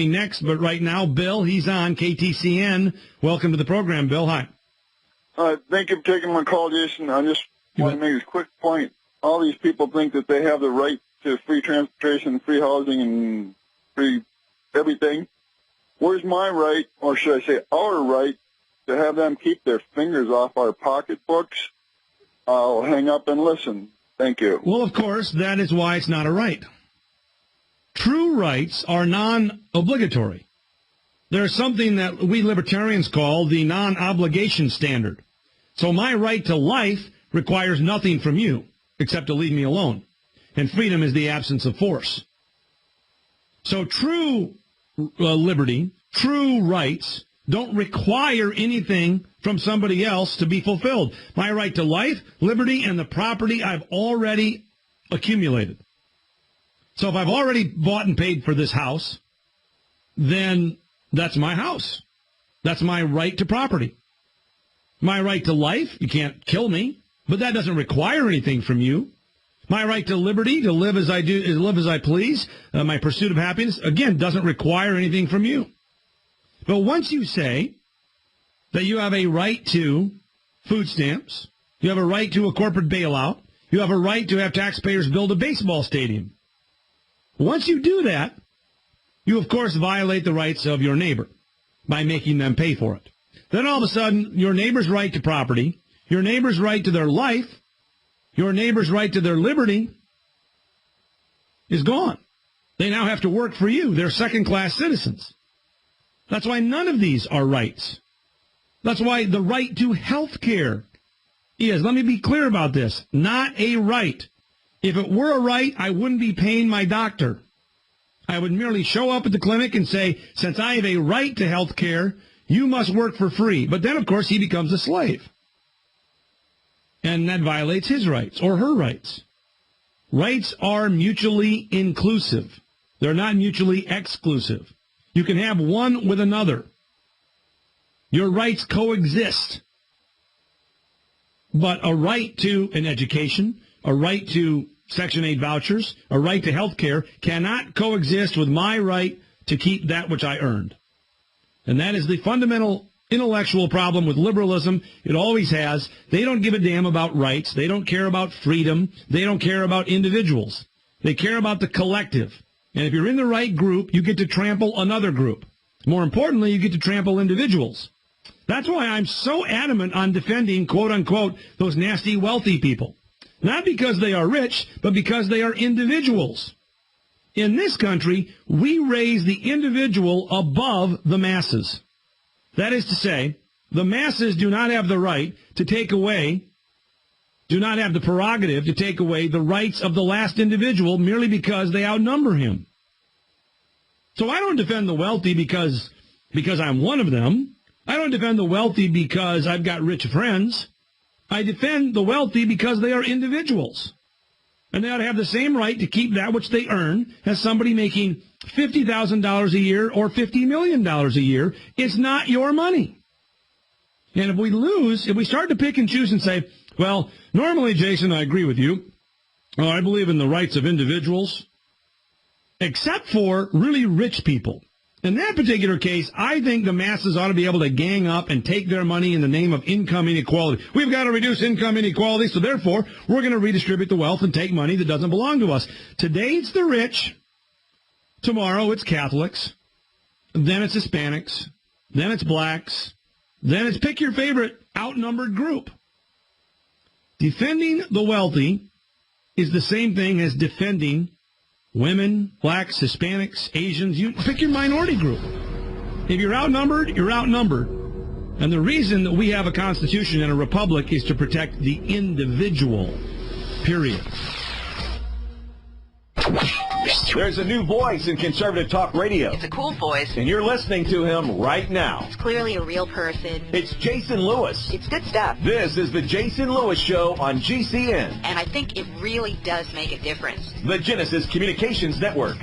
Next, but right now, Bill, he's on KTCN. Welcome to the program, Bill. Hi. Thank you for taking my call, Jason. I just want to make a quick point. All these people think that they have the right to free transportation, free housing, and free everything. Where's my right, or should I say our right, to have them keep their fingers off our pocketbooks? I'll hang up and listen. Thank you. Well, of course, that is why it's not a right. True rights are non-obligatory. There's something that we libertarians call the non-obligation standard. So my right to life requires nothing from you except to leave me alone. And freedom is the absence of force. So true liberty, true rights don't require anything from somebody else to be fulfilled. My right to life, liberty, and the property I've already accumulated. So if I've already bought and paid for this house, then that's my house. That's my right to property. My right to life, you can't kill me, but that doesn't require anything from you. My right to liberty, to live as I do, live as I please, my pursuit of happiness, again, doesn't require anything from you. But once you say that you have a right to food stamps, you have a right to a corporate bailout, you have a right to have taxpayers build a baseball stadium, once you do that, you, of course, violate the rights of your neighbor by making them pay for it. Then all of a sudden, your neighbor's right to property, your neighbor's right to their life, your neighbor's right to their liberty is gone. They now have to work for you. They're second-class citizens. That's why none of these are rights. That's why the right to health care is, let me be clear about this, not a right. If it were a right, I wouldn't be paying my doctor. I would merely show up at the clinic and say, since I have a right to health care, you must work for free. But then, of course, he becomes a slave. And that violates his rights or her rights. Rights are mutually inclusive. They're not mutually exclusive. You can have one with another. Your rights coexist. But a right to an education, a right to Section 8 vouchers, a right to health care cannot coexist with my right to keep that which I earned. And that is the fundamental intellectual problem with liberalism. It always has. They don't give a damn about rights. They don't care about freedom. They don't care about individuals. They care about the collective. And if you're in the right group, you get to trample another group. More importantly, you get to trample individuals. That's why I'm so adamant on defending, quote unquote, those nasty wealthy people. Not because they are rich, but because they are individuals. In this country, we raise the individual above the masses. That is to say, the masses do not have the right to take away, do not have the prerogative to take away the rights of the last individual merely because they outnumber him. So I don't defend the wealthy because I'm one of them. I don't defend the wealthy because I've got rich friends. I defend the wealthy because they are individuals. And they ought to have the same right to keep that which they earn as somebody making $50,000 a year or $50 million a year. It's not your money. And if we lose, if we start to pick and choose and say, well, normally, Jason, I agree with you. I believe in the rights of individuals, except for really rich people. In that particular case, I think the masses ought to be able to gang up and take their money in the name of income inequality. We've got to reduce income inequality, so therefore, we're going to redistribute the wealth and take money that doesn't belong to us. Today, it's the rich. Tomorrow, it's Catholics. Then it's Hispanics. Then it's blacks. Then it's pick your favorite outnumbered group. Defending the wealthy is the same thing as defending women, blacks, Hispanics, Asians. You pick your minority group. If you're outnumbered, you're outnumbered. And the reason that we have a constitution and a republic is to protect the individual, period. There's a new voice in conservative talk radio. It's a cool voice. And you're listening to him right now. It's clearly a real person. It's Jason Lewis. It's good stuff. This is the Jason Lewis Show on GCN. And I think it really does make a difference. The Genesis Communications Network.